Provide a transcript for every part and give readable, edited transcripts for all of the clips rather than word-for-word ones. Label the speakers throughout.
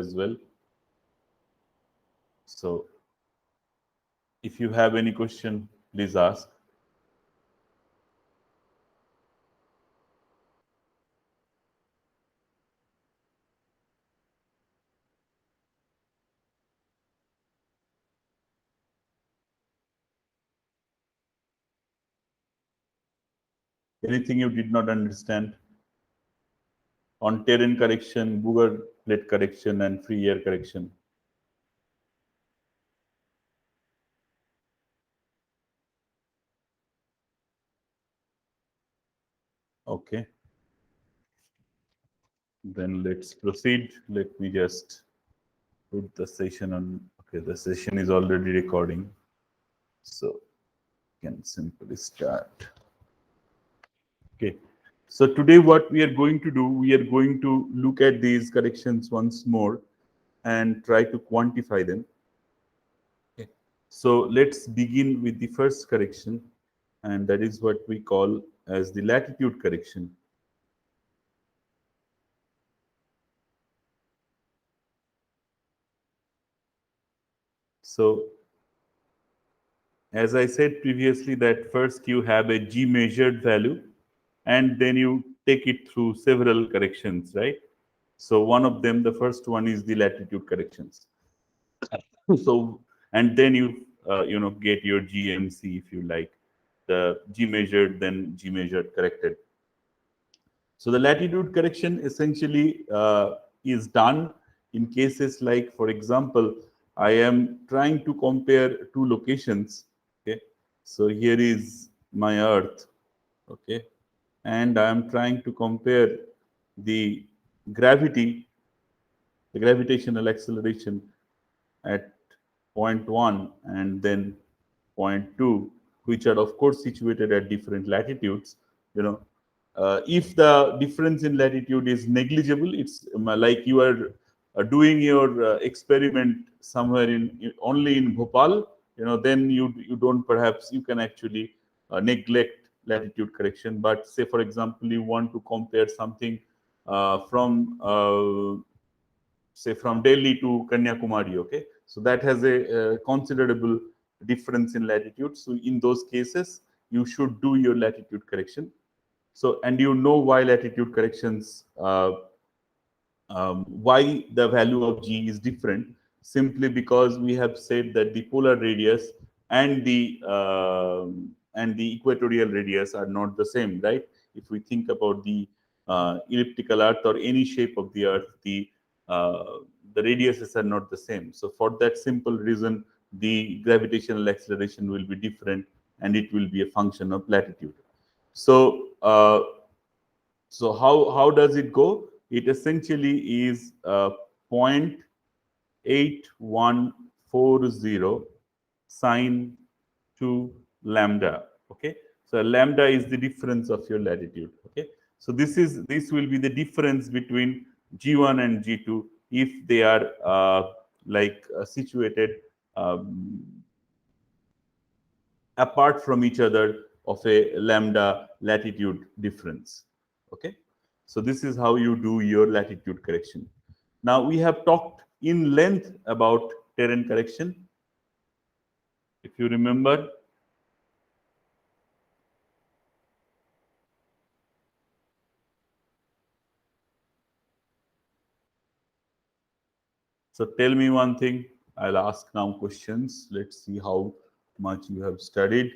Speaker 1: as well. So if you have any question, please ask. Anything you did not understand on terrain correction, Booger plate correction, and free air correction? Okay. Then let's proceed. Let me just put the session on. Okay, the session is already recording. So can simply start. Okay. So today what we are going to do, we are going to look at these corrections once more and try to quantify them. Okay. So let's begin with the first correction, and that is what we call as the latitude correction. So as I said previously, that first you have a G measured value and then you take it through several corrections, right? So one of them, the first one is the latitude corrections. So, and then you get your GMC if you like, the G measured, then G measured corrected. So the latitude correction essentially is done in cases like, for example, I am trying to compare two locations. Okay, so here is my Earth. Okay, and I am trying to compare the gravity, the gravitational acceleration at point 1 and then point 2, which are of course situated at different latitudes. You know, if the difference in latitude is negligible, it's like you are doing your experiment somewhere only in Bhopal. You know, then you don't, perhaps you can actually neglect latitude correction. But say for example you want to compare something from say from Delhi to Kanyakumari, okay? So that has a considerable difference in latitude. So in those cases, you should do your latitude correction. So, and you know why latitude corrections, why the value of G is different, simply because we have said that the polar radius and the equatorial radius are not the same, right? If we think about the elliptical Earth or any shape of the Earth, uh, the radiuses are not the same. So for that simple reason, the gravitational acceleration will be different, and it will be a function of latitude. So so how does it go? It essentially is 0.8140 sine 2 lambda. Okay, so lambda is the difference of your latitude. Okay, so this will be the difference between G1 and G2 if they are situated apart from each other of a lambda latitude difference. Okay, so this is how you do your latitude correction. Now we have talked in length about terrain correction, if you remember. So tell me one thing. I'll ask now questions. Let's see how much you have studied.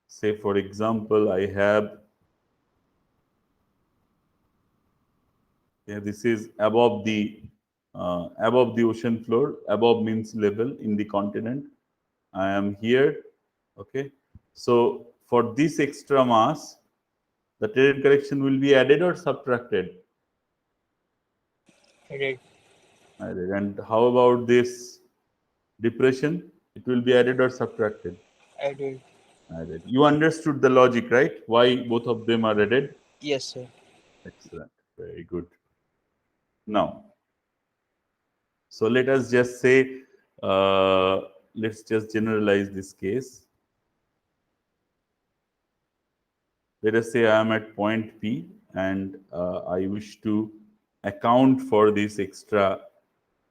Speaker 1: Say for example, I have, yeah, this is above the ocean floor. Above means level in the continent. I am here. Okay. So for this extra mass, the terrain correction will be added or subtracted?
Speaker 2: Added.
Speaker 1: Added. And how about this depression? It will be added or subtracted?
Speaker 2: Added.
Speaker 1: Added. You understood the logic, right? Why both of them are added?
Speaker 2: Yes, sir.
Speaker 1: Excellent. Very good. Now, so let us just say, let's just generalize this case. Let us say I am at point P and I wish to account for this extra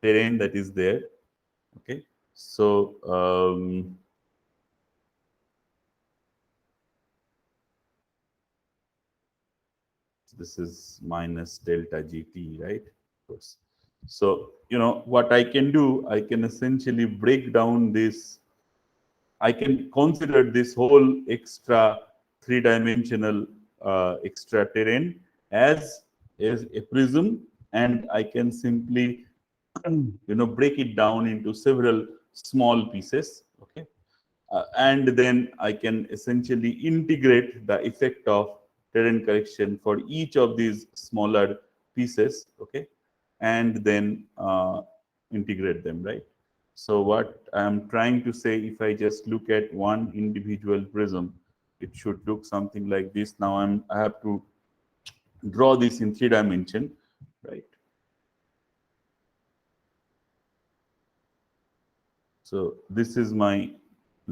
Speaker 1: terrain that is there. Okay, so this is minus delta GT, right? Of course. So, what I can do, I can essentially break down this. I can consider this whole extra three-dimensional extra terrain as a prism, and I can simply break it down into several small pieces. Okay, and then I can essentially integrate the effect of terrain correction for each of these smaller pieces. Okay, and then integrate them, right? So what I'm trying to say, if I just look at one individual prism, it should look something like this. Now I have to draw this in 3 dimension, right? So this is my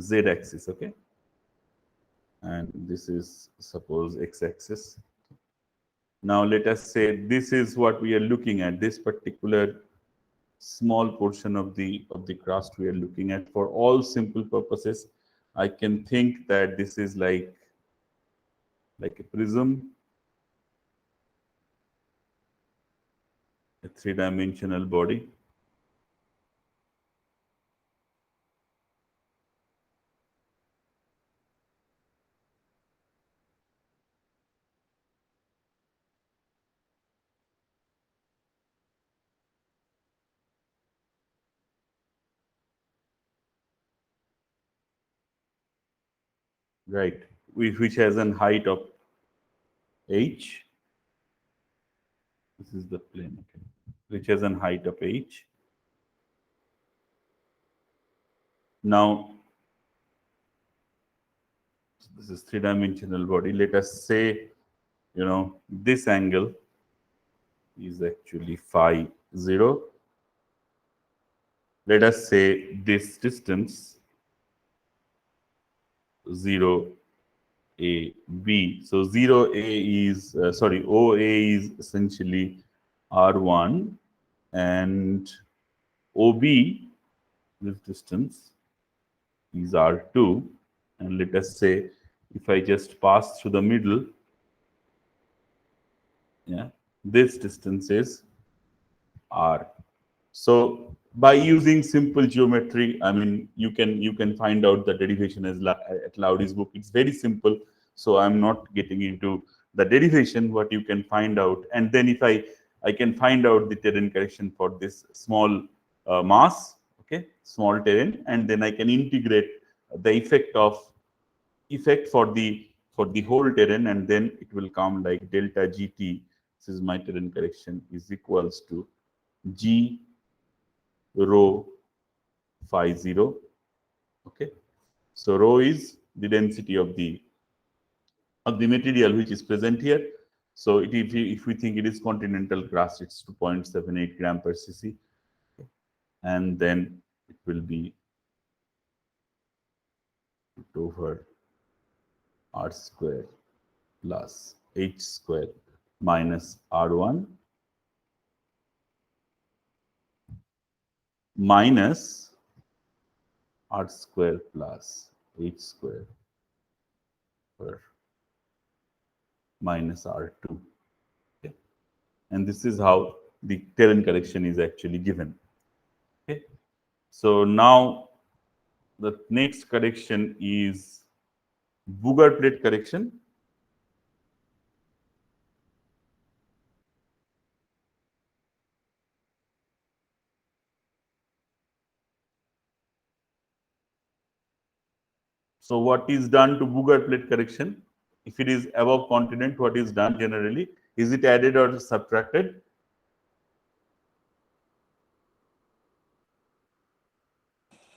Speaker 1: z axis, okay, and this is suppose x axis. Now let us say this is what we are looking at, this particular small portion of the crust we are looking at. For all simple purposes, I can think that this is like a prism, a three-dimensional body. Right, which has an height of h. This is the plane, okay, which has an height of h. Now, this is three-dimensional body. Let us say, this angle is actually phi 0. Let us say this distance 0 a b. So 0a is OA is essentially r1, and OB, this distance, is r2. And let us say if I just pass through the middle, yeah, this distance is r. So by using simple geometry, I mean, you can find out the derivation at Laudy's book. It's very simple. So I'm not getting into the derivation. What you can find out, and then if I can find out the terrain correction for this small mass, okay, small terrain, and then I can integrate the effect for the whole terrain, and then it will come like delta GT. This is my terrain correction is equals to G rho phi 0. Okay, so rho is the density of the material which is present here. So if we think it is continental crust, it's 2.78 gram per cc, and then it will be over r square plus h square minus r1 minus r square plus h square per minus r2. Okay, and this is how the terrain correction is actually given. Okay, so now the next correction is Bouguer plate correction. So what is done to Bouguer plate correction? If it is above continent, what is done generally? Is it added or subtracted?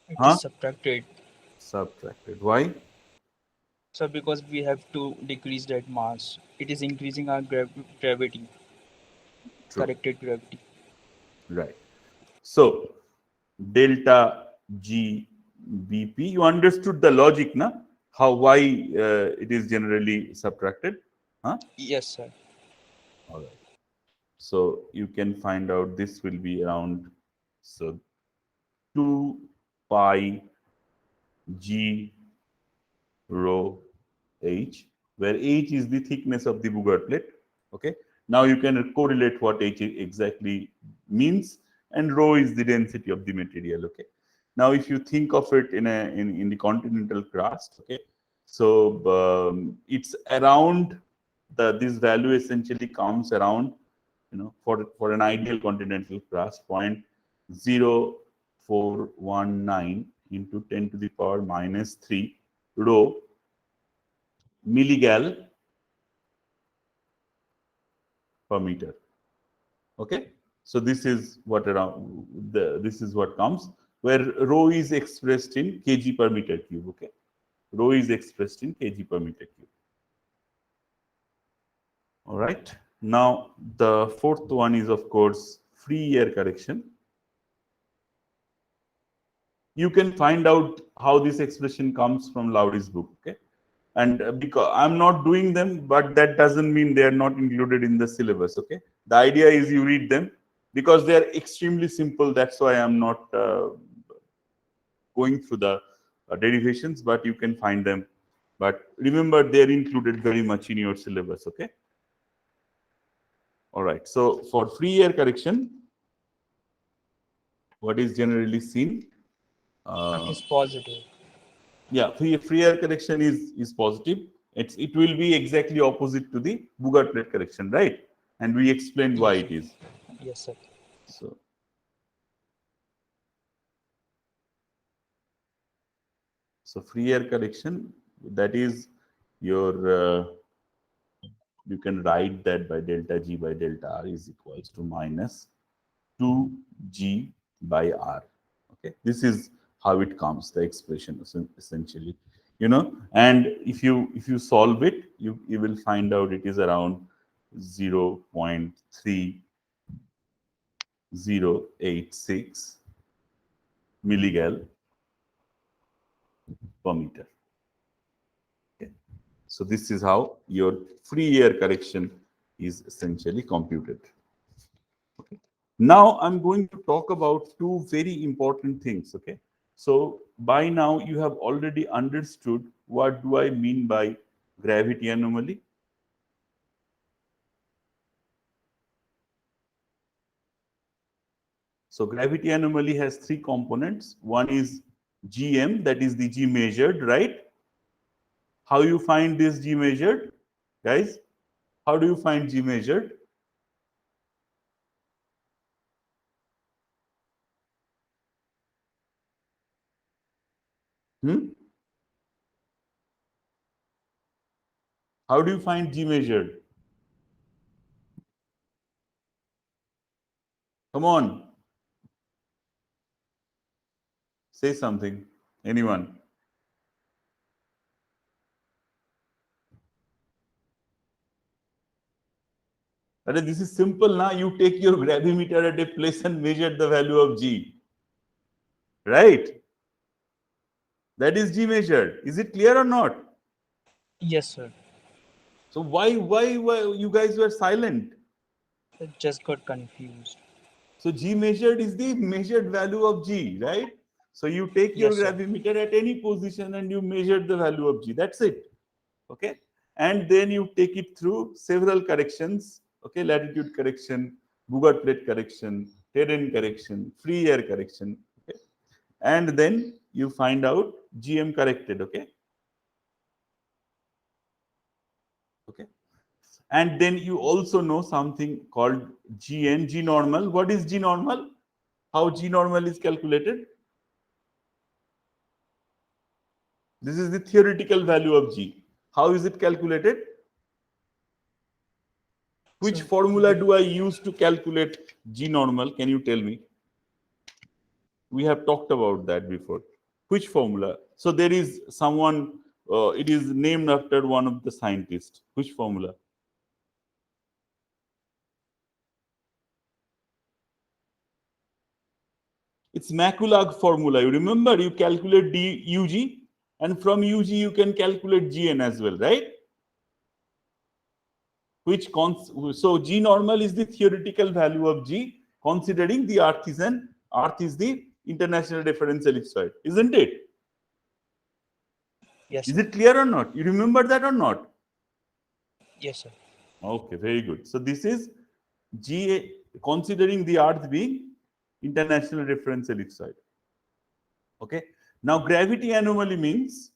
Speaker 2: It is
Speaker 1: Huh?
Speaker 2: subtracted.
Speaker 1: Subtracted. Why?
Speaker 2: So because we have to decrease that mass, it is increasing our gravity,
Speaker 1: True.
Speaker 2: corrected gravity.
Speaker 1: Right. So delta G BP. You understood the logic, na? How why it is generally subtracted? Huh?
Speaker 2: Yes, sir.
Speaker 1: All right. So you can find out this will be around So 2 pi g rho h, where h is the thickness of the Bougard plate. Okay. Now you can correlate what h exactly means, and rho is the density of the material. Okay. Now, if you think of it in the continental crust, okay, so it's around this value essentially comes around, for an ideal continental crust, 0.0419 into 10 to the power minus 3 rho milligal per meter. Okay, so this is what this is what comes, where rho is expressed in kg per meter cube. Okay, rho is expressed in kg per meter cube. All right. Now the fourth one is, of course, free air correction. You can find out how this expression comes from Lowry's book. Okay, and because I'm not doing them, but that doesn't mean they are not included in the syllabus. Okay, the idea is you read them because they are extremely simple. That's why I'm not going through the derivations, but you can find them. But remember, they're included very much in your syllabus. Okay. All right. So for free air correction, what is generally seen?
Speaker 2: It's positive.
Speaker 1: Yeah, free air correction is positive. It will be exactly opposite to the Bougard plate correction, right? And we explained why it is.
Speaker 2: Yes, sir.
Speaker 1: So free air correction, that is your you can write that by delta G by delta R is equals to minus 2G by R. Okay, this is how it comes, the expression essentially, and if you solve it, you will find out it is around 0.3086 milligal per meter. Okay. So this is how your free air correction is essentially computed. Okay. Now I'm going to talk about two very important things. Okay. So by now you have already understood what do I mean by gravity anomaly. So gravity anomaly has three components. One is GM, that is the G measured, right? How you find this G measured, guys? How do you find G measured? How do you find G measured? Come on. Say something. Anyone? But this is simple now. You take your gravimeter at a place and measure the value of G. Right? That is G measured. Is it clear or not?
Speaker 2: Yes, sir.
Speaker 1: So why you guys were silent?
Speaker 2: I just got confused.
Speaker 1: So G measured is the measured value of G, right? So you take your
Speaker 2: Yes, sir.
Speaker 1: gravimeter at any position and you measure the value of G. That's it. Okay. And then you take it through several corrections. Okay. Latitude correction, Bougard plate correction, terrain correction, free air correction. Okay. And then you find out GM corrected. Okay. Okay. And then you also know something called GN, G normal. What is G normal? How G normal is calculated? This is the theoretical value of G. How is it calculated? Which formula do I use to calculate G normal? Can you tell me? We have talked about that before. Which formula? So there is someone, it is named after one of the scientists. Which formula? It's Maculag formula. You remember, you calculate UG, and from UG you can calculate GN as well, right? So G normal is the theoretical value of G, considering the Earth is an Earth is the international reference ellipsoid, isn't it?
Speaker 2: Yes,
Speaker 1: Is
Speaker 2: sir.
Speaker 1: it clear or not? You remember that or not?
Speaker 2: Yes, sir.
Speaker 1: Okay, very good. So this is GA, considering the Earth being international reference ellipsoid. Okay. Now gravity anomaly means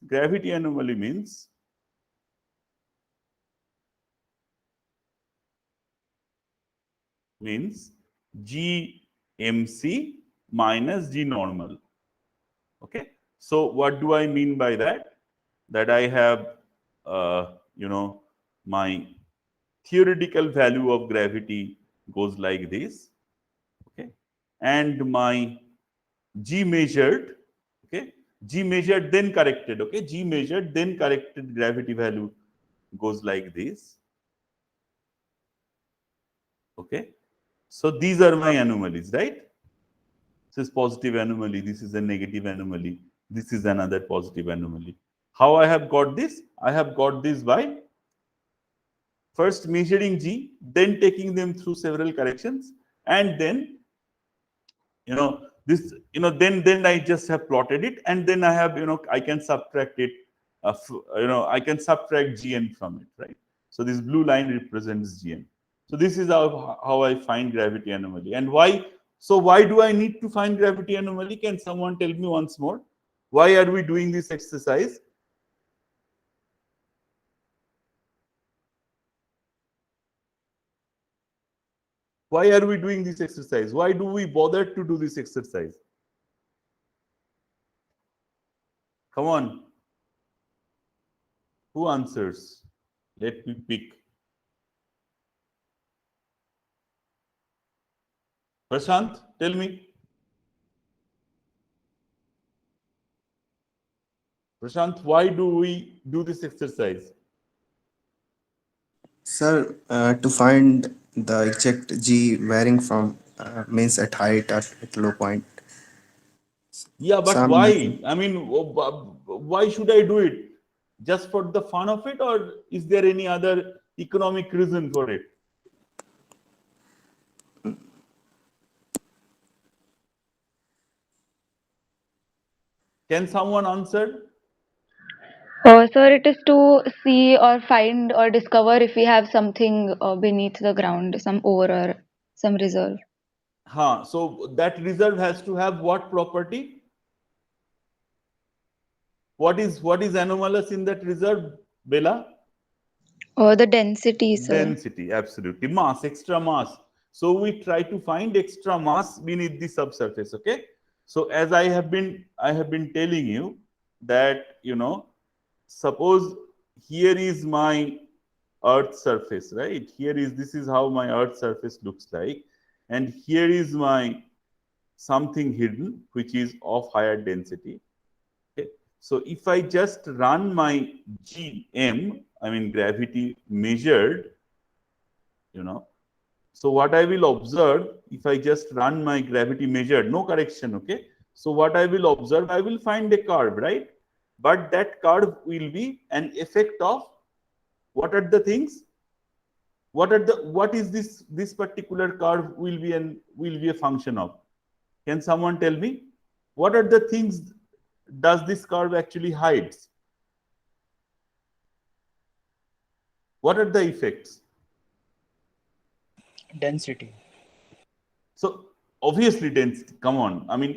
Speaker 1: GMC minus G normal. Okay. So what do I mean by that? That I have, my theoretical value of gravity goes like this. Okay. And my G measured, okay, G measured then corrected, okay, G measured then corrected gravity value goes like this. Okay. So these are my anomalies, right? This is positive anomaly, this is a negative anomaly, this is another positive anomaly. How I have got this? I have got this by first measuring G, then taking them through several corrections, and then then I just have plotted it, and then I have I can subtract it. I can subtract Gn from it, right? So this blue line represents Gn. So this is how I find gravity anomaly. And why? So why do I need to find gravity anomaly? Can someone tell me once more? Why are we doing this exercise? Why are we doing this exercise? Why do we bother to do this exercise? Come on. Who answers? Let me pick. Prashant, tell me. Prashant, why do we do this exercise?
Speaker 3: Sir, to find the exact G varying from means at height at low point.
Speaker 1: Yeah, but
Speaker 3: Some
Speaker 1: why? I mean, why should I do it? Just for the fun of it, or is there any other economic reason for it? Can someone answer?
Speaker 4: Sir, it is to see or find or discover if we have something beneath the ground, some ore or some reserve.
Speaker 1: So that reserve has to have what property? What is anomalous in that reserve, Bella?
Speaker 4: Or the density, sir.
Speaker 1: Density, absolutely. Mass, extra mass. So we try to find extra mass beneath the subsurface. Okay. So as I have been telling you that suppose here is my Earth surface, right? This is how my Earth surface looks like, and here is my something hidden which is of higher density. Okay. So if I just run my GM, I mean gravity measured, so what I will observe, if I just run my gravity measured, no correction, okay? So what I will observe, I will find a curve, right? But that curve will be an effect of what are the things? What is this particular curve will be a function of? Can someone tell me? What are the things does this curve actually hides? What are the effects?
Speaker 2: Density.
Speaker 1: So obviously density, come on. I mean,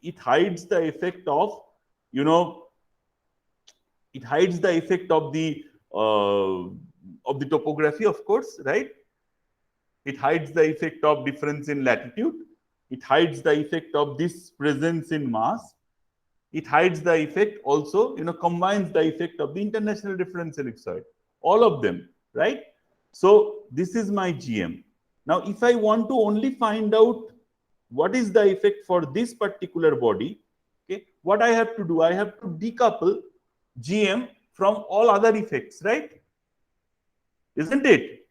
Speaker 1: it hides the effect of, it hides the effect of the topography, of course, right? It hides the effect of difference in latitude. It hides the effect of this presence in mass. It hides the effect also, combines the effect of the international reference ellipsoid. All of them, right? So this is my GM. Now, if I want to only find out what is the effect for this particular body, okay, what I have to do, I have to decouple GM from all other effects, right? Isn't it?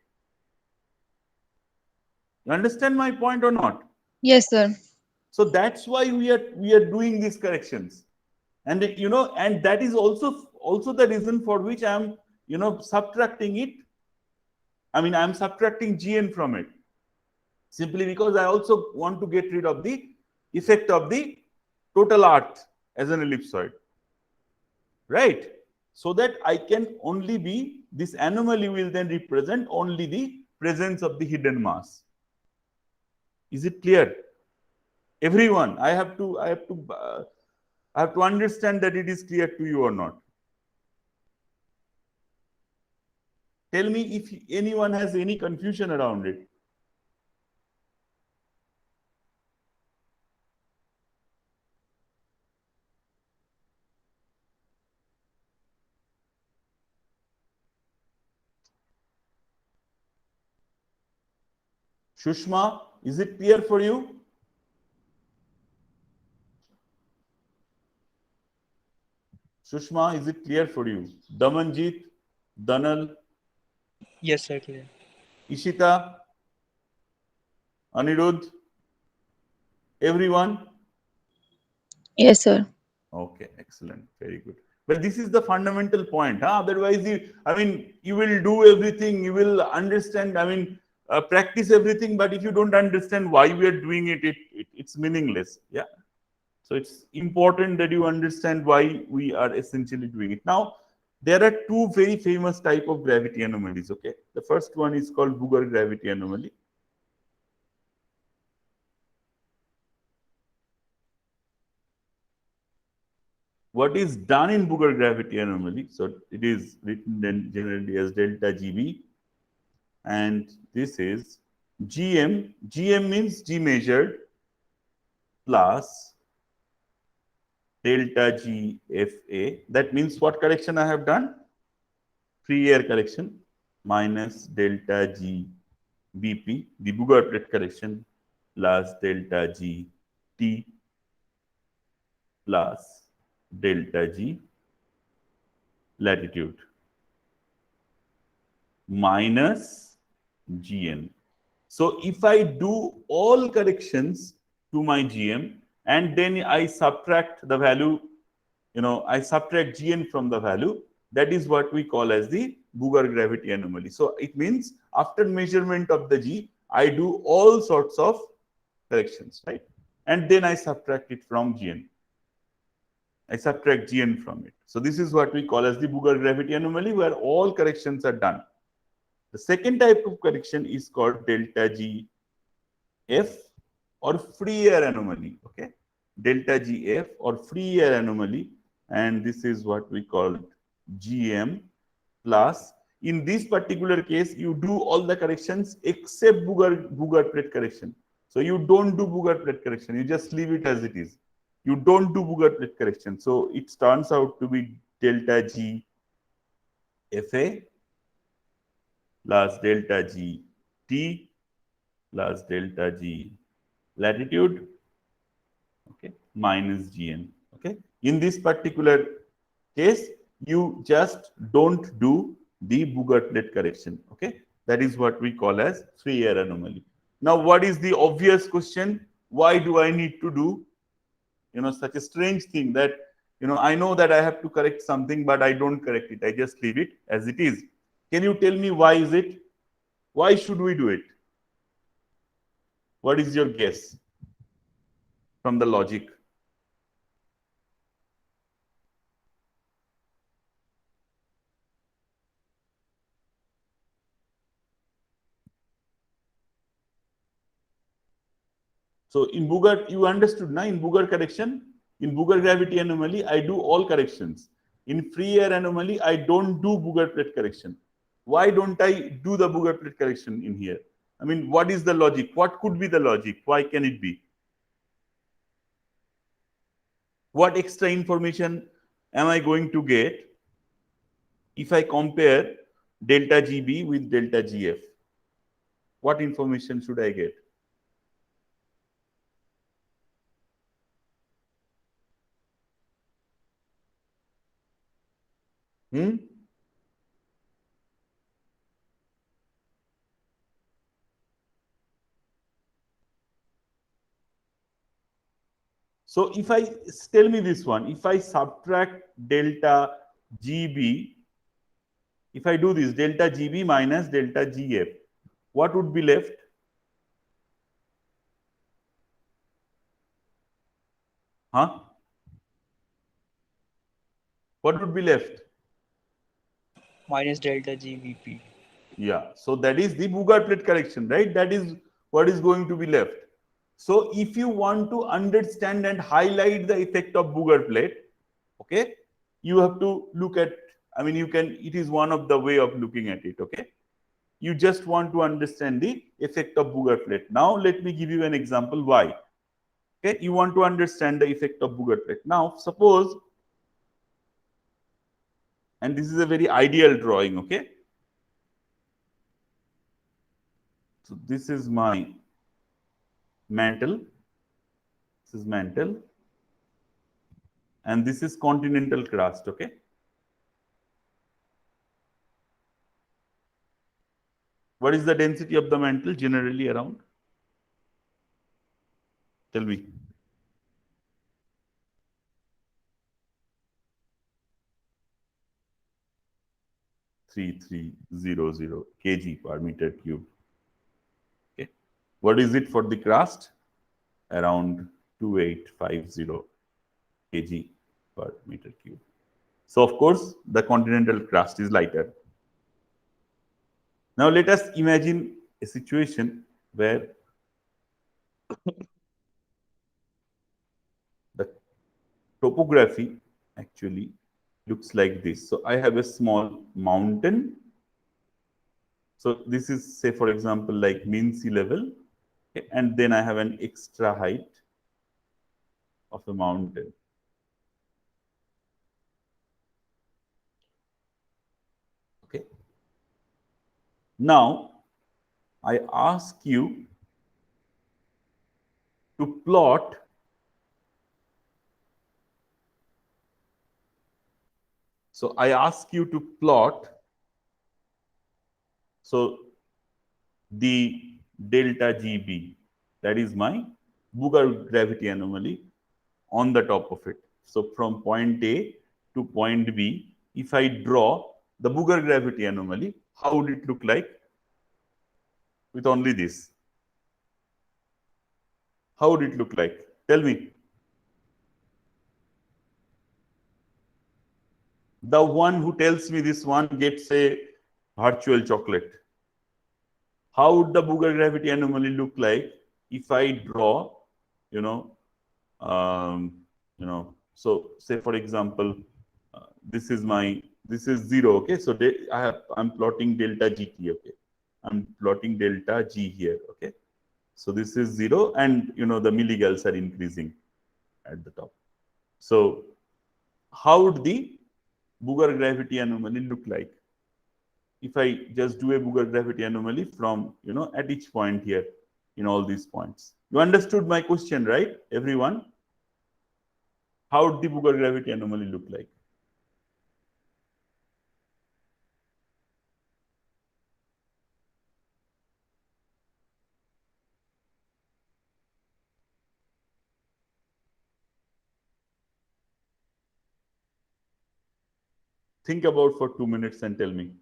Speaker 1: You understand my point or not?
Speaker 4: Yes, sir.
Speaker 1: So that's why we are doing these corrections, and and that is also the reason for which I'm subtracting it. I mean, I'm subtracting GN from it simply because I also want to get rid of the effect of the total Earth as an ellipsoid, right? So that I can only be, this anomaly will then represent only the presence of the hidden mass. Is it clear? Everyone, I have to understand that it is clear to you or not. Tell me if anyone has any confusion around it. Shushma, is it clear for you? Shushma, is it clear for you? Damanjit, Danal,
Speaker 2: Yes, sir. Clear.
Speaker 1: Ishita, Anirudh, everyone?
Speaker 4: Yes, sir.
Speaker 1: Okay, excellent. Very good. Well, this is the fundamental point. Huh? Otherwise, you will do everything, you will understand, practice everything, but if you don't understand why we are doing it, it's meaningless. Yeah. So it's important that you understand why we are essentially doing it. Now, there are two very famous type of gravity anomalies. Okay. The first one is called Booger gravity anomaly. What is done in Booger gravity anomaly? So it is written then generally as delta GB, and this is GM. GM means G measured plus delta GFA. That means what correction I have done? Free air correction minus delta G BP, the Booger plate correction, plus delta G T plus delta G latitude minus GN. So if I do all corrections to my GM and then I subtract the value, I subtract GN from the value, that is what we call as the Booger gravity anomaly. So it means after measurement of the G, I do all sorts of corrections, right? And then I subtract it from GN. I subtract GN from it. So this is what we call as the Booger gravity anomaly, where all corrections are done. The second type of correction is called delta GF or free air anomaly. Okay, delta GF or free air anomaly, and this is what we call GM plus. In this particular case, you do all the corrections except Booger plate correction. So you don't do Booger plate correction. You just leave it as it is. You don't do Booger plate correction. So it turns out to be delta G FA plus delta G T plus delta G latitude, okay, minus GN. Okay. In this particular case, you just don't do the Booger plate correction. Okay. That is what we call as free air anomaly. Now, what is the obvious question? Why do I need to do, such a strange thing that, I know that I have to correct something, but I don't correct it. I just leave it as it is. Can you tell me why is it? Why should we do it? What is your guess from the logic? So in Booger, you understood now, in Booger correction, in Booger gravity anomaly, I do all corrections. In free air anomaly, I don't do Booger plate correction. Why don't I do the Booger plate correction in here? I mean, what is the logic? What could be the logic? Why can it be? What extra information am I going to get if I compare delta GB with delta GF? What information should I get? So if I tell me this one, if I subtract delta GB, if I do this delta GB minus delta GF, what would be left? Huh? What would be left?
Speaker 2: minus delta G VP.
Speaker 1: Yeah, so that is the Bugger plate correction, right? That is what is going to be left. So if you want to understand and highlight the effect of Bugger plate, okay, you have to look at, I mean, you can, it is one of the way of looking at it, okay? You just want to understand the effect of Bugger plate. Now, let me give you an example why. Okay, you want to understand the effect of Bugger plate. Now, suppose, and this is a very ideal drawing, okay? So this is my mantle. This is mantle. And this is continental crust, okay? What is the density of the mantle generally around? Tell me. Three 300 kg per meter cube. Okay. What is it for the crust? Around 2850 kg per meter cube. So of course, the continental crust is lighter. Now let us imagine a situation where the topography actually looks like this. So I have a small mountain. So this is, say, for example, like mean sea level. Okay, and then I have an extra height of a mountain. Okay. Now, I ask you to plot so I ask you to plot so the delta GB, that is my Bugger gravity anomaly on the top of it. So from point A to point B, if I draw the Bugger gravity anomaly, how would it look like with only this? How would it look like? Tell me. The one who tells me this one gets a virtual chocolate. How would the Bugger gravity anomaly look like if I draw, you know, so say for example, this is 0, okay? So I'm plotting delta GT, okay? I'm plotting delta G here, okay? So this is 0, and the milligals are increasing at the top. So how would the Bugger gravity anomaly look like if I just do a Bugger gravity anomaly from, at each point here in all these points? You understood my question, right, everyone? How would the Bugger gravity anomaly look like? Think about for 2 minutes and tell me.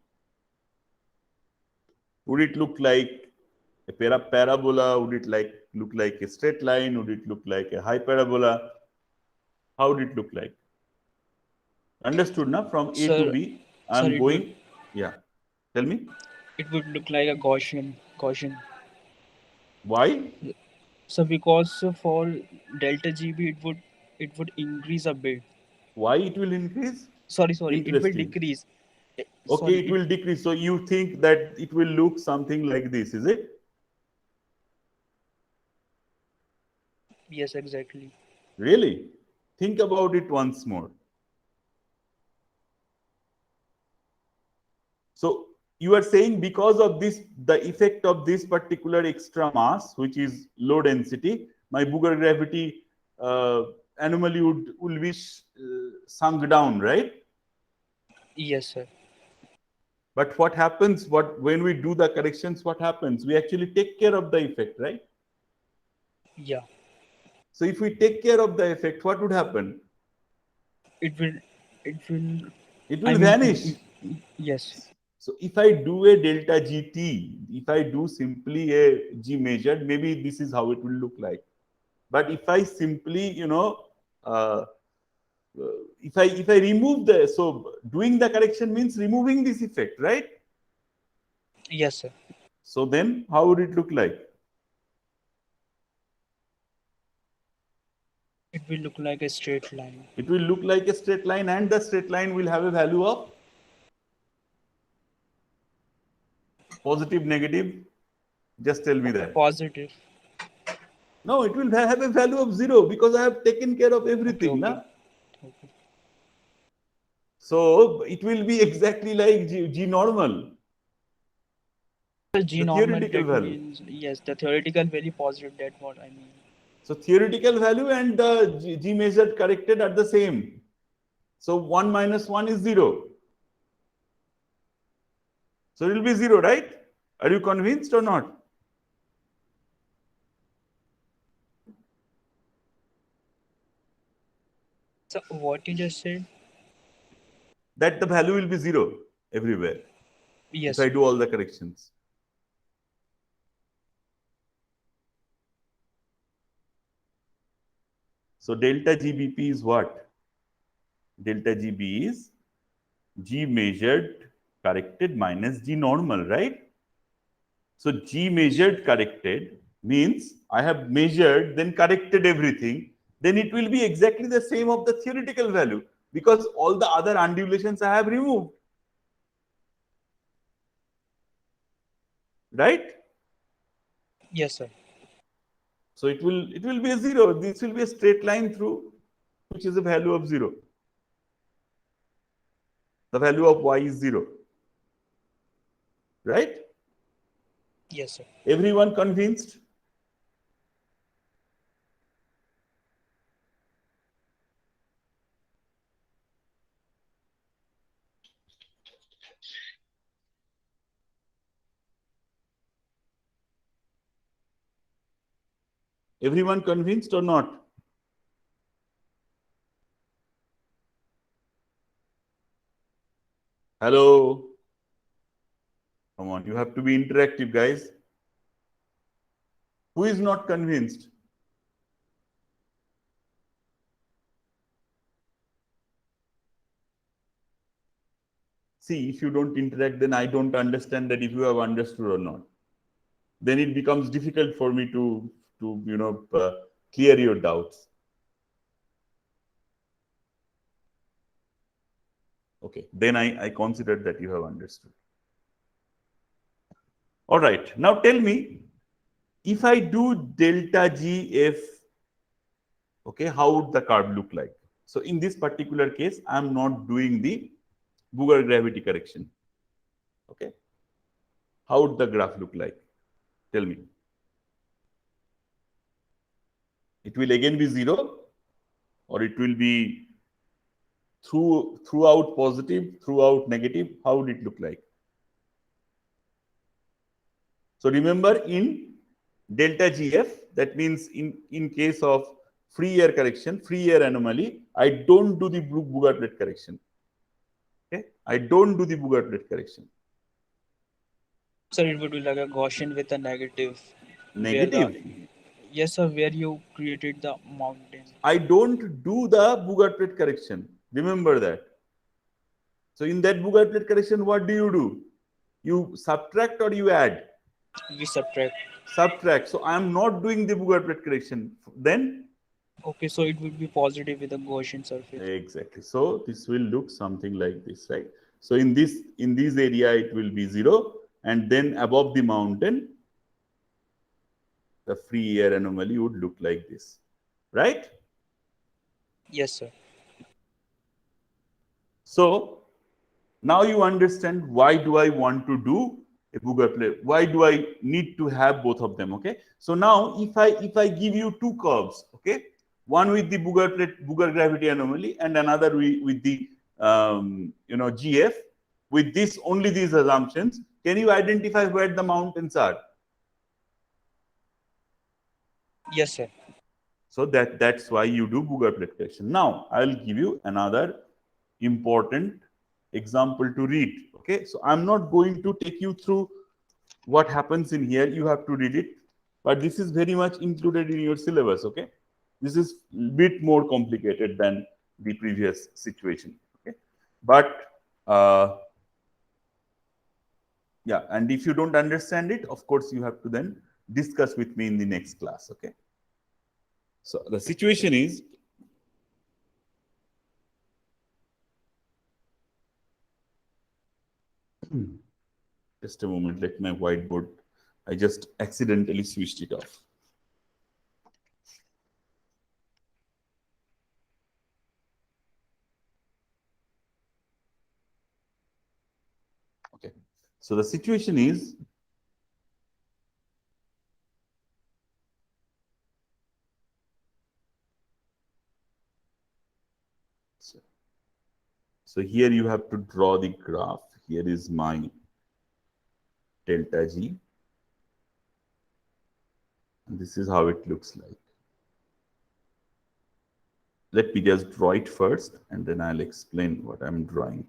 Speaker 1: Would it look like a parabola? Would it look like a straight line? Would it look like a hyperbola? How would it look like? Understood now? From A to
Speaker 2: Sir,
Speaker 1: B,
Speaker 2: sir,
Speaker 1: I'm going. Yeah. Tell me.
Speaker 2: it would look like a Gaussian.
Speaker 1: Why?
Speaker 2: So because for delta GB, it would increase a bit.
Speaker 1: Why it will increase?
Speaker 2: Sorry, it will
Speaker 1: Interesting.
Speaker 2: decrease.
Speaker 1: Okay,
Speaker 2: Sorry,
Speaker 1: it will decrease. So you think that it will look something like this, is it?
Speaker 2: yes, exactly.
Speaker 1: Really? Think about it once more. So you are saying because of this, the effect of this particular extra mass, which is low density, my Bugger gravity anomaly will be sunk down, right?
Speaker 2: Yes, sir.
Speaker 1: But what happens? When we do the corrections, what happens? We actually take care of the effect, right?
Speaker 2: Yeah,
Speaker 1: So if we take care of the effect, what would happen?
Speaker 2: it will. It will.
Speaker 1: It
Speaker 2: I
Speaker 1: will
Speaker 2: mean,
Speaker 1: vanish.
Speaker 2: yes,
Speaker 1: So if I do a delta GT, if I do simply a G measured, maybe this is how it will look like. But if I simply, if I remove so doing the correction means removing this effect, right?
Speaker 2: Yes, sir.
Speaker 1: So then how would it look like?
Speaker 2: It will look like a straight line.
Speaker 1: It will look like a straight line, and the straight line will have a value of positive, negative. Just tell me that.
Speaker 2: Positive.
Speaker 1: No, it will have a value of 0 because I have taken care of everything.
Speaker 2: Okay.
Speaker 1: Na?
Speaker 2: Okay.
Speaker 1: So it will be exactly like G normal.
Speaker 2: So G
Speaker 1: The
Speaker 2: normal,
Speaker 1: theoretical
Speaker 2: that
Speaker 1: value.
Speaker 2: means, yes, the theoretical value positive, that's what I mean.
Speaker 1: So theoretical value and the G measured corrected are the same. So 1 minus 1 is 0. So it will be 0, right? Are you convinced or not?
Speaker 2: So what you just said?
Speaker 1: That the value will be 0 everywhere
Speaker 2: Yes.
Speaker 1: if I do all the corrections. So delta GBP is what? Delta GB is G measured corrected minus G normal, right? So G measured corrected means I have measured, then corrected everything. Then it will be exactly the same of the theoretical value because all the other undulations I have removed. Right?
Speaker 2: Yes, sir.
Speaker 1: So it will be a 0. This will be a straight line through, which is a value of 0. The value of y is 0. Right?
Speaker 2: Yes, sir.
Speaker 1: Everyone convinced? Everyone convinced or not? Hello? Come on, you have to be interactive, guys. Who is not convinced? See, if you don't interact, then I don't understand that if you have understood or not. Then it becomes difficult for me to clear your doubts. Okay, then I consider that you have understood. All right, now tell me, if I do delta GF, okay, how would the curve look like? So in this particular case, I'm not doing the Booger gravity correction. Okay, how would the graph look like? Tell me. It will again be 0, or it will be throughout positive, throughout negative. How would it look like? So remember, in delta GF, that means in case of free air correction, free air anomaly, I don't do the Booger correction. Okay, I don't do the Booger correction.
Speaker 2: Sir, it would be like a Gaussian with a negative.
Speaker 1: Negative.
Speaker 2: Yes, sir, where you created the mountain.
Speaker 1: I don't do the Booger correction. Remember that. So in that Booger correction, what do? You subtract or you add?
Speaker 2: We subtract.
Speaker 1: Subtract. So I am not doing the Booger correction. Then?
Speaker 2: Okay, so it would be positive with a Gaussian surface.
Speaker 1: Exactly. So this will look something like this, right? So in this area, it will be 0. And then above the mountain, the free air anomaly would look like this. Right?
Speaker 2: Yes, sir.
Speaker 1: So now you understand why do I want to do a Booger plate? Why do I need to have both of them? Okay. So now if I give you two curves, okay, one with the Booger gravity anomaly and another with the GF, with this only these assumptions, can you identify where the mountains are?
Speaker 2: Yes, sir.
Speaker 1: So that's why you do Booger plate correction. Now I'll give you another important example to read. Okay, so I'm not going to take you through what happens in here. You have to read it, but this is very much included in your syllabus. Okay, This is a bit more complicated than the previous situation. Okay, but yeah, and if you don't understand it, of course, you have to then discuss with me in the next class. Okay. So the situation is, just a moment, let my whiteboard, I just accidentally switched it off. Okay. So the situation is, so here you have to draw the graph. Here is my delta G. And this is how it looks like. Let me just draw it first, and then I'll explain what I'm drawing.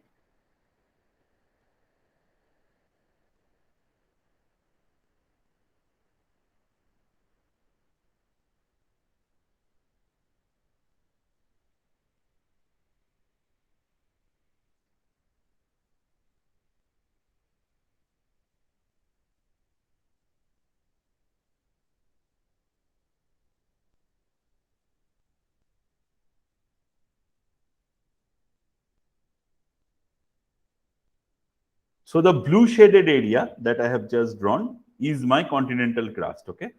Speaker 1: So the blue shaded area that I have just drawn is my continental crust. Okay.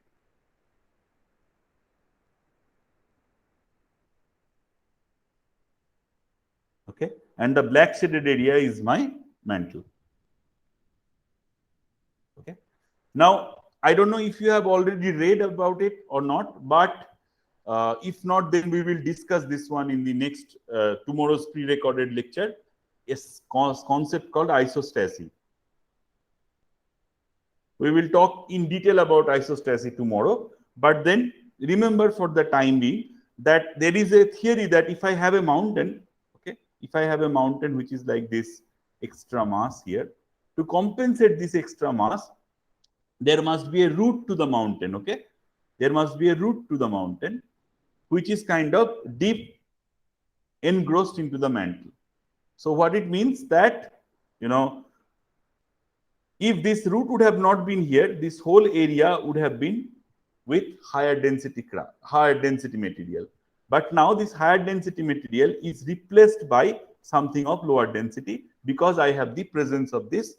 Speaker 1: Okay. And the black shaded area is my mantle. Okay. Now, I don't know if you have already read about it or not, but if not, then we will discuss this one in the next tomorrow's pre-recorded lecture. Yes, concept called isostasy. We will talk in detail about isostasy tomorrow, but then remember for the time being that there is a theory that if I have a mountain, okay, if I have a mountain which is like this extra mass here, to compensate this extra mass, there must be a root to the mountain. Okay, there must be a root to the mountain which is kind of deep engrossed into the mantle. So what it means that, you know, if this root would have not been here, this whole area would have been with higher density material. But now this higher density material is replaced by something of lower density because I have the presence of this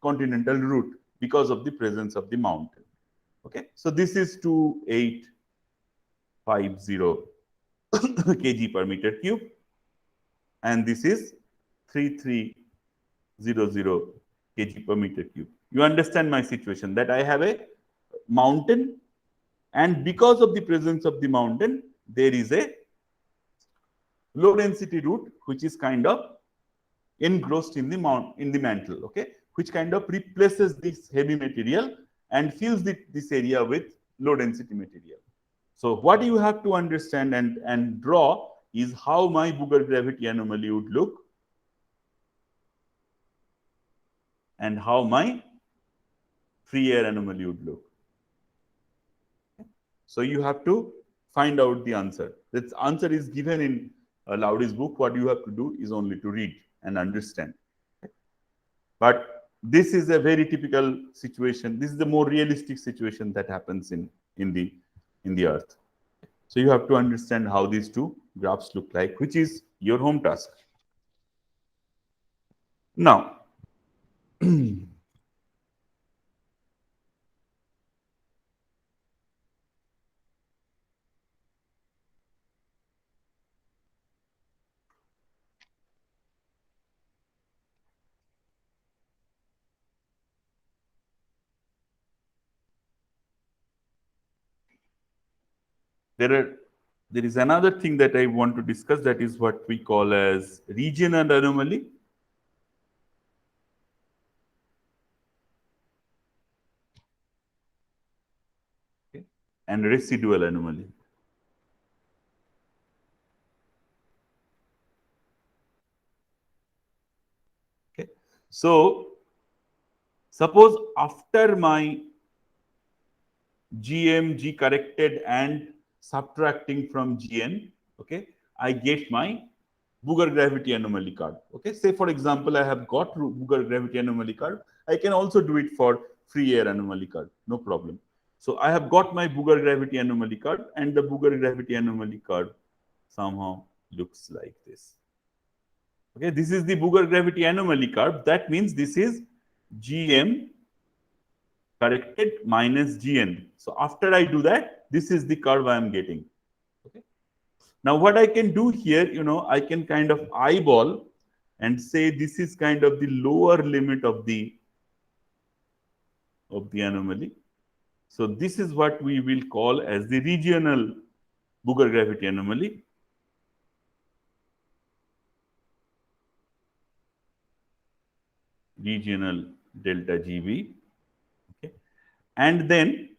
Speaker 1: continental root, because of the presence of the mountain. Okay, so this is 2850 kg per meter cube, and this is 3300 kg per meter cube. You understand my situation that I have a mountain, and because of the presence of the mountain, there is a low density root which is kind of engrossed in the mantle, okay, which kind of replaces this heavy material and fills this area with low density material. So what you have to understand and draw is how my Booger gravity anomaly would look and how my free air anomaly would look. So you have to find out the answer. This answer is given in Laudy's book. What you have to do is only to read and understand. But this is a very typical situation. This is the more realistic situation that happens in the Earth. So you have to understand how these two graphs look like, which is your home task. Now, there is another thing that I want to discuss, that is what we call as regional anomaly. Okay. And residual anomaly. Okay. So suppose after my GM, G corrected and subtracting from Gn, okay, I get my Booger gravity anomaly curve. Okay, say for example, I have got Booger gravity anomaly curve. I can also do it for free air anomaly curve, no problem. So I have got my Booger gravity anomaly curve, and the Booger gravity anomaly curve somehow looks like this. Okay, this is the Booger gravity anomaly curve. That means this is Gm corrected minus Gn. So after I do that, this is the curve I am getting. Okay. Now what I can do here, I can kind of eyeball and say this is kind of the lower limit of the anomaly. So this is what we will call as the regional Booger gravity anomaly. Regional delta GB. Okay. And then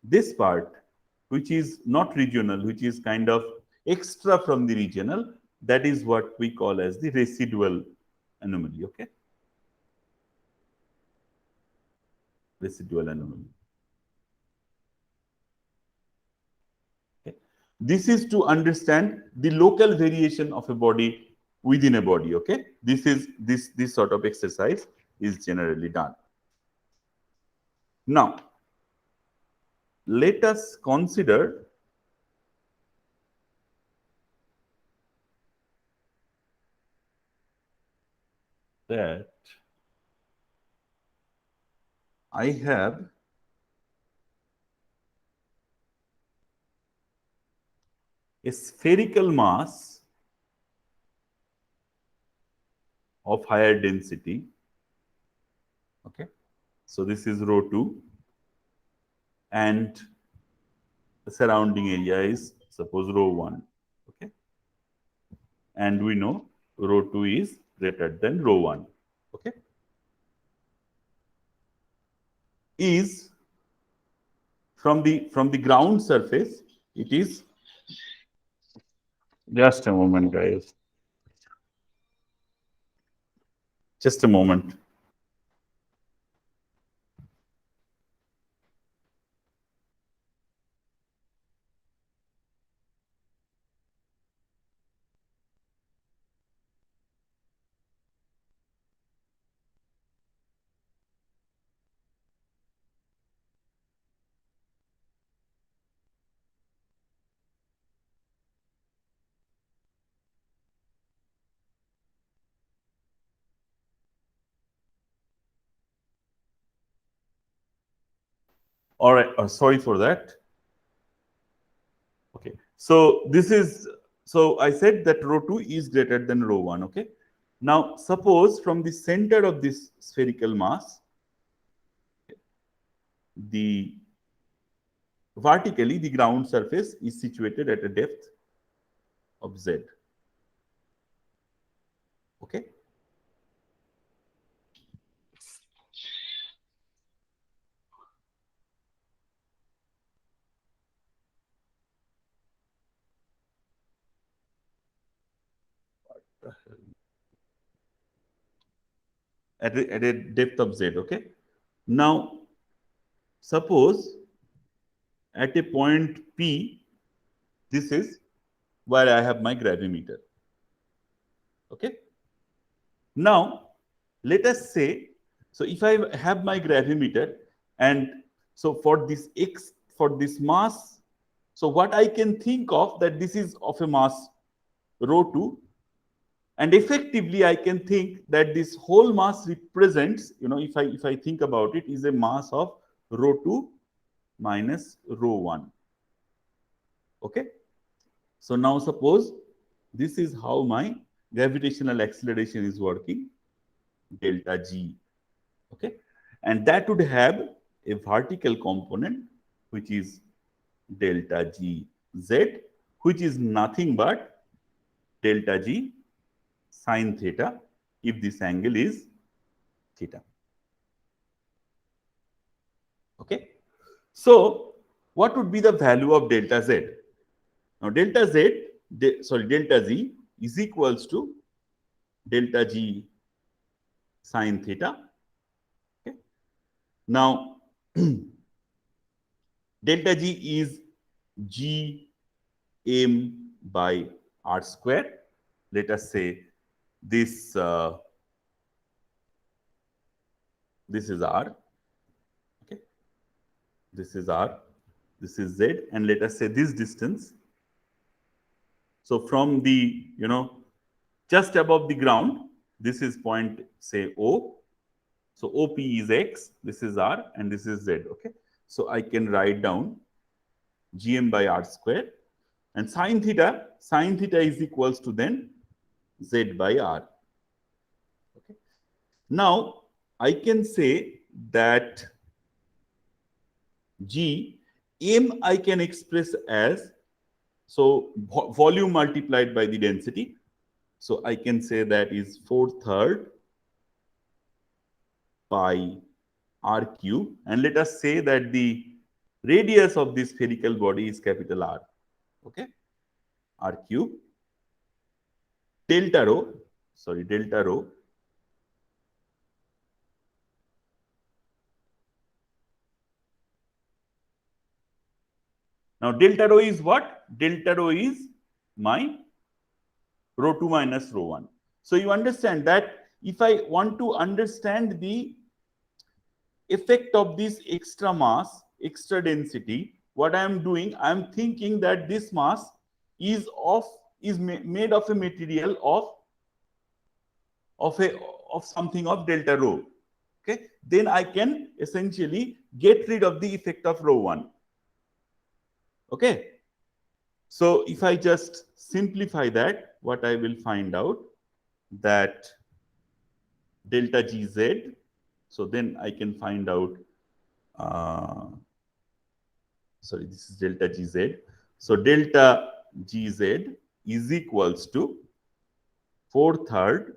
Speaker 1: this part, which is not regional, which is kind of extra from the regional, that is what we call as the residual anomaly. Okay. Residual anomaly. Okay. This is to understand the local variation of a body within a body. Okay. This sort of exercise is generally done. Now, let us consider that I have a spherical mass of higher density. Okay. So this is rho 2, and the surrounding area is suppose rho 1. Okay. And we know rho 2 is greater than rho 1. Okay. Is from the ground surface, it is, just a moment, guys. Just a moment. All right. Sorry for that. Okay. So this is, so I said that rho 2 is greater than rho 1. Okay. Now, suppose from the center of this spherical mass, the vertically the ground surface is situated at a depth of z. Okay. At a depth of z. Okay. Now, suppose at a point P, this is where I have my gravimeter. Okay. Now, let us say, so if I have my gravimeter, and so for this x, for this mass, so what I can think of that this is of a mass rho 2, and effectively I can think that this whole mass represents, if I think about it, is a mass of rho 2 minus rho 1. Okay. So now suppose this is how my gravitational acceleration is working, delta G. Okay. And that would have a vertical component, which is delta G Z, which is nothing but delta G sine theta if this angle is theta. Okay. So what would be the value of delta Z? Now delta Z, delta Z is equals to delta G sine theta. Okay. Now delta G is G m by r square. Let us say this this is r, okay, this is r, this is z, and let us say this distance. So from the, just above the ground, this is point, say, O. So OP is x, this is r, and this is z, okay. So I can write down gm by r square, and sine theta is equals to then z by r. Okay. Now I can say that m I can express as, so volume multiplied by the density. So I can say that is 4/3 pi r cube, and let us say that the radius of this spherical body is capital R. Okay, r cube delta rho. Now delta rho is what? Delta rho is my rho 2 minus rho 1. So you understand that if I want to understand the effect of this extra mass, extra density, what I am doing, I am thinking that this mass is made of a material of something of delta rho. Okay, then I can essentially get rid of the effect of rho 1. Okay, so if I just simplify that, what I will find out that delta gz, so then I can find out, sorry, this is delta gz. So delta gz is equals to 4/3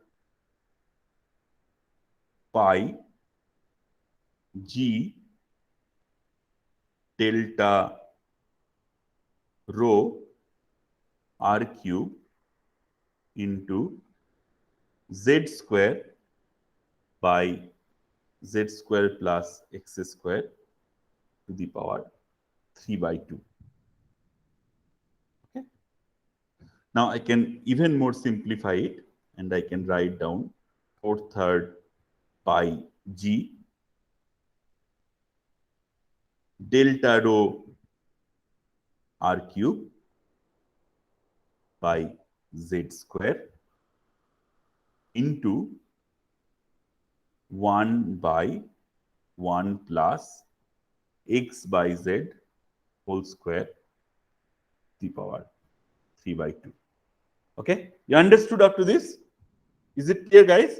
Speaker 1: pi g delta rho r cube into z square by z square plus x square to the power 3/2. Okay. Now I can even more simplify it, and I can write down 4/3 pi g delta rho r cube by z square into 1/1 plus x by z whole square to the power 3/2. Okay, you understood up to this? Is it clear, guys?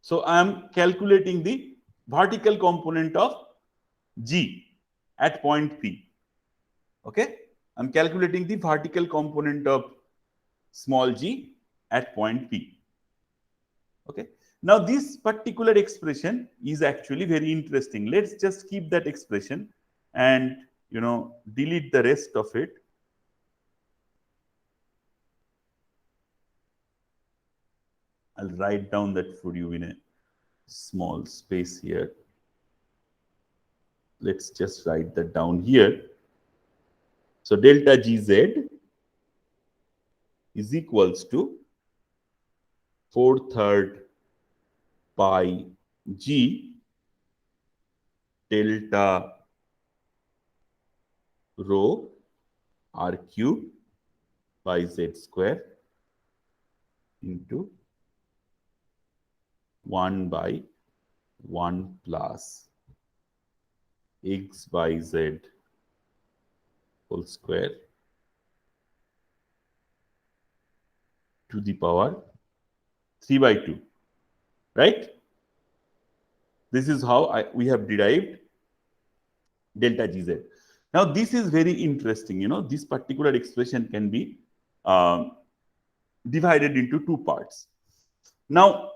Speaker 1: So I am calculating the vertical component of g at point P. Okay, I'm calculating the vertical component of small g at point P. Okay, now this particular expression is actually very interesting. Let's just keep that expression and delete the rest of it. I'll write down that for you in a small space here. Let's just write that down here. So delta gz is equals to 4/3 pi g delta rho r cube by z square into 1/1 plus x by z whole square to the power 3/2, right? This is how we have derived delta gz. Now this is very interesting. This particular expression can be divided into two parts. Now,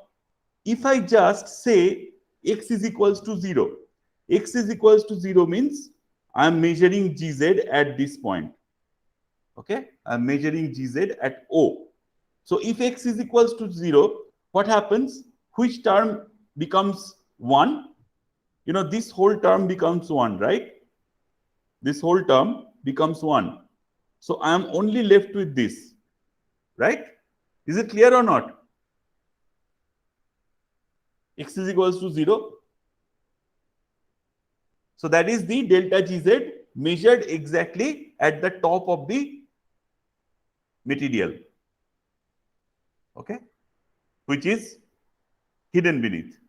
Speaker 1: if I just say x is equals to 0, x is equals to 0 means I am measuring gz at this point. Okay, I am measuring gz at O. So if x is equals to 0, what happens? Which term becomes 1? This whole term becomes 1, right? this whole term becomes 1. So I am only left with this, right? Is it clear or not? X is equals to 0. So that is the delta GZ measured exactly at the top of the material, okay, which is hidden beneath.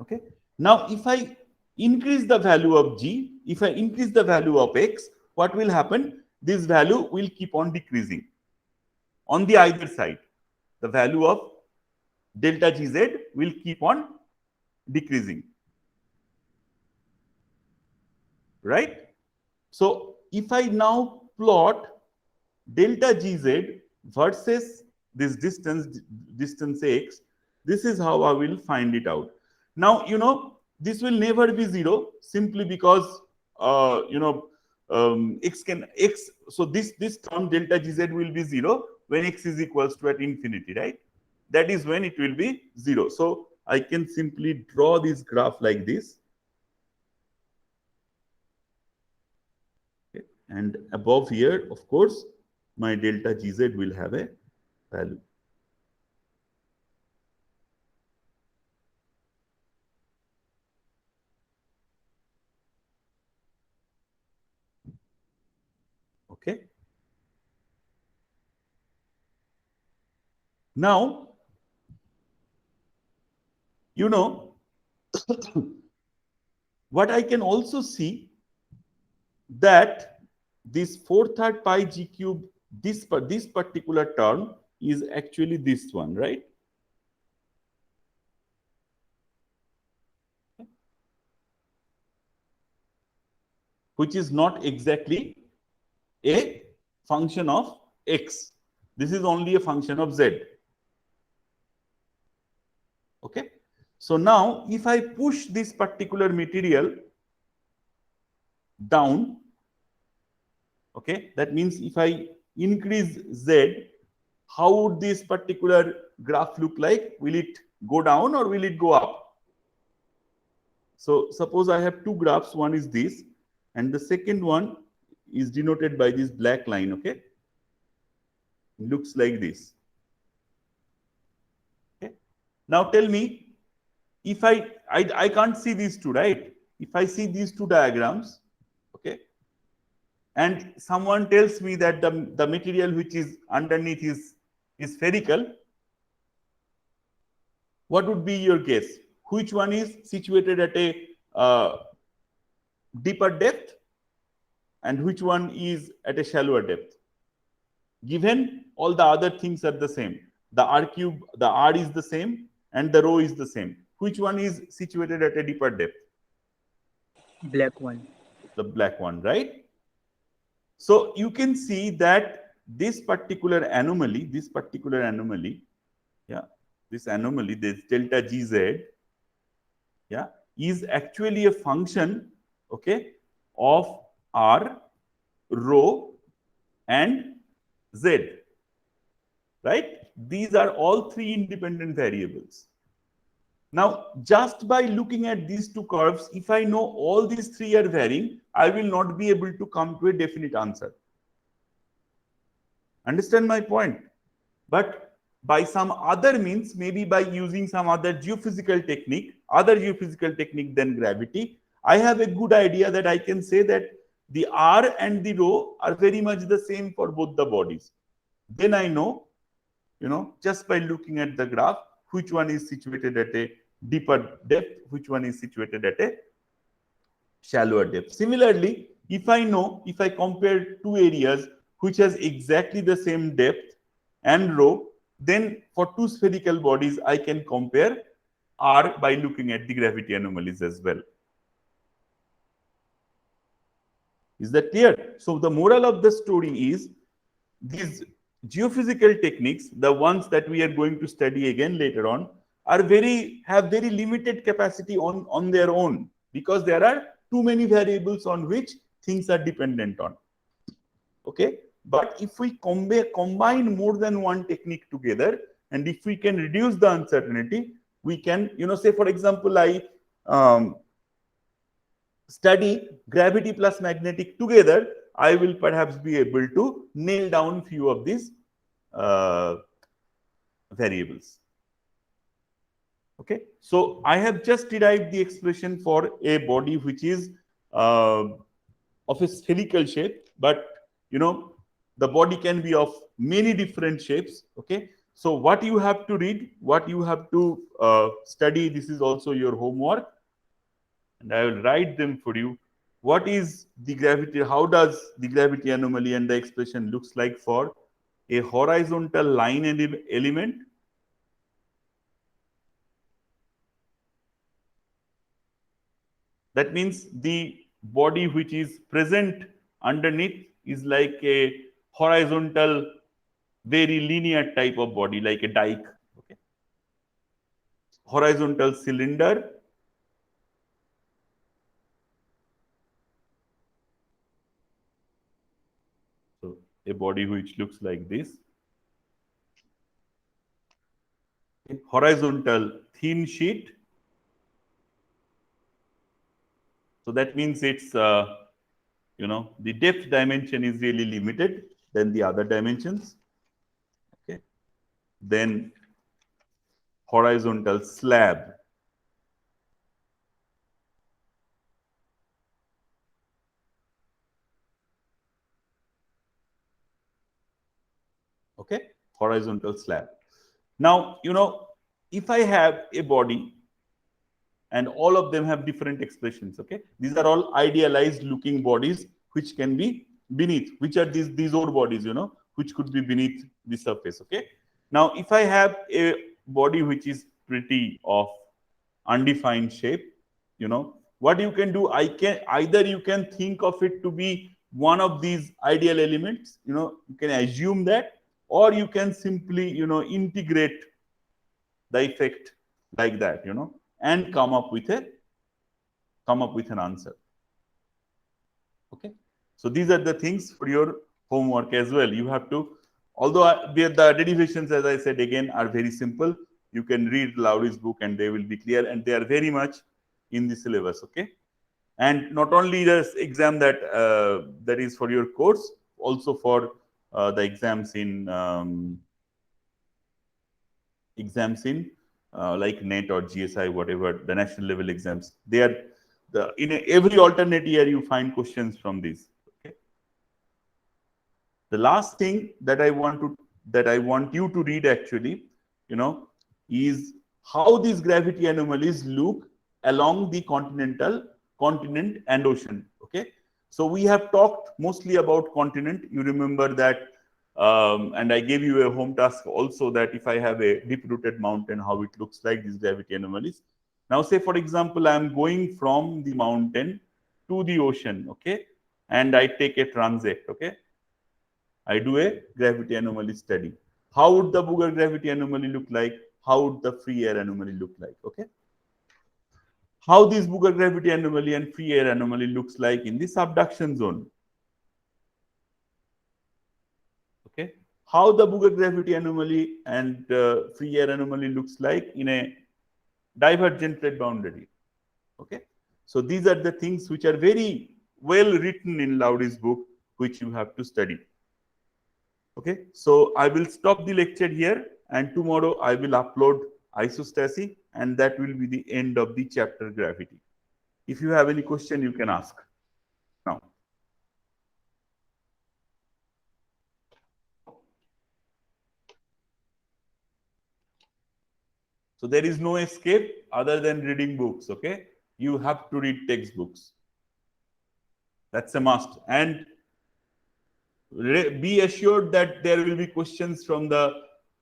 Speaker 1: Okay. Now, if I increase the value of G, if I increase the value of X, what will happen? This value will keep on decreasing on the either side. The value of delta GZ will keep on decreasing, right? So if I now plot delta GZ versus this distance X, this is how I will find it out. Now, this will never be 0 simply because, X, so this term delta GZ will be 0 when X is equals to at infinity, right? That is when it will be 0. So I can simply draw this graph like this. Okay. And above here, of course, my delta GZ will have a value. Okay. Now, what I can also see that this 4/3 pi g cube, this particular term is actually this one, right? Which is not exactly a function of X. This is only a function of Z. Okay. So now if I push this particular material down, okay, that means if I increase Z, how would this particular graph look like? Will it go down or will it go up? So suppose I have two graphs, one is this and the second one is denoted by this black line, okay? It looks like this. Okay. Now tell me, if I can't see these two, right? If I see these two diagrams, okay, and someone tells me that the material which is underneath is spherical, what would be your guess? Which one is situated at a deeper depth and which one is at a shallower depth? Given all the other things are the same, the R cube, the R is the same and the rho is the same. Which one is situated at a deeper depth?
Speaker 2: Black one.
Speaker 1: The black one, right? So you can see that this particular anomaly, this delta GZ, yeah, is actually a function, okay, of R, rho, and Z, right? These are all three independent variables. Now, just by looking at these two curves, if I know all these three are varying, I will not be able to come to a definite answer. Understand my point? But by some other means, maybe by using some other geophysical technique than gravity, I have a good idea that I can say that the R and the rho are very much the same for both the bodies. Then I know, just by looking at the graph, which one is situated at a deeper depth, which one is situated at a shallower depth. Similarly, if I compare two areas which has exactly the same depth and rho, then for two spherical bodies, I can compare R by looking at the gravity anomalies as well. Is that clear? So the moral of the story is these geophysical techniques, the ones that we are going to study again later on, have very limited capacity on their own because there are too many variables on which things are dependent on. Okay, but if we combine more than one technique together, and if we can reduce the uncertainty, we can, say for example, I study gravity plus magnetic together, I will perhaps be able to nail down few of these variables. Okay, so I have just derived the expression for a body which is of a spherical shape, but the body can be of many different shapes. Okay, so what you have to read, what you have to study, this is also your homework, and I will write them for you. What is the gravity? How does the gravity anomaly and the expression looks like for a horizontal line element? That means the body which is present underneath is like a horizontal, very linear type of body, like a dike. Okay, horizontal cylinder. So a body which looks like this. A horizontal thin sheet. So that means it's the depth dimension is really limited than the other dimensions. Okay, then horizontal slab. Okay, horizontal slab. Now, if I have a body and all of them have different expressions, okay, these are all idealized looking bodies which can be beneath, which are these old bodies, which could be beneath the surface. Okay, now if I have a body which is pretty of undefined shape, what you can do, either you can think of it to be one of these ideal elements, you can assume that, or you can simply integrate the effect like that, and come up with an answer. Okay, so these are the things for your homework as well. You have to, although the derivations, as I said again, are very simple, you can read Lowry's book and they will be clear, and they are very much in the syllabus. Okay, and not only this exam that is for your course, also for the exams in like NET or GSI, whatever the national level exams. They are in every alternate year you find questions from these. Okay. The last thing that I want you to read actually, is how these gravity anomalies look along the continent and ocean. Okay, so we have talked mostly about continent. You remember that. And I gave you a home task also, that if I have a deep-rooted mountain, how it looks like, these gravity anomalies. Now, say for example, I am going from the mountain to the ocean, okay, and I take a transect, okay. I do a gravity anomaly study. How would the Booger gravity anomaly look like? How would the free air anomaly look like? Okay. How this Booger gravity anomaly and free air anomaly looks like in the subduction zone. Okay, how the Booger gravity anomaly and free air anomaly looks like in a divergent plate boundary. Okay, so these are the things which are very well written in Lowry's book, which you have to study. Okay, so I will stop the lecture here, and tomorrow I will upload isostasy, and that will be the end of the chapter gravity. If you have any question, you can ask now. So there is no escape other than reading books, okay? You have to read textbooks. That's a must. And be assured that there will be questions from the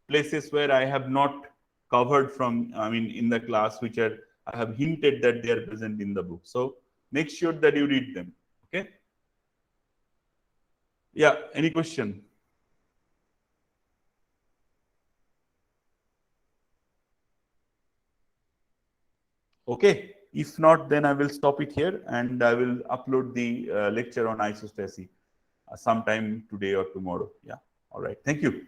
Speaker 1: places where I have not covered from, in the class, which I have hinted that they are present in the book. So make sure that you read them, okay? Yeah, any question? Okay, if not, then I will stop it here and I will upload the lecture on isostasy sometime today or tomorrow. Yeah, all right. Thank you.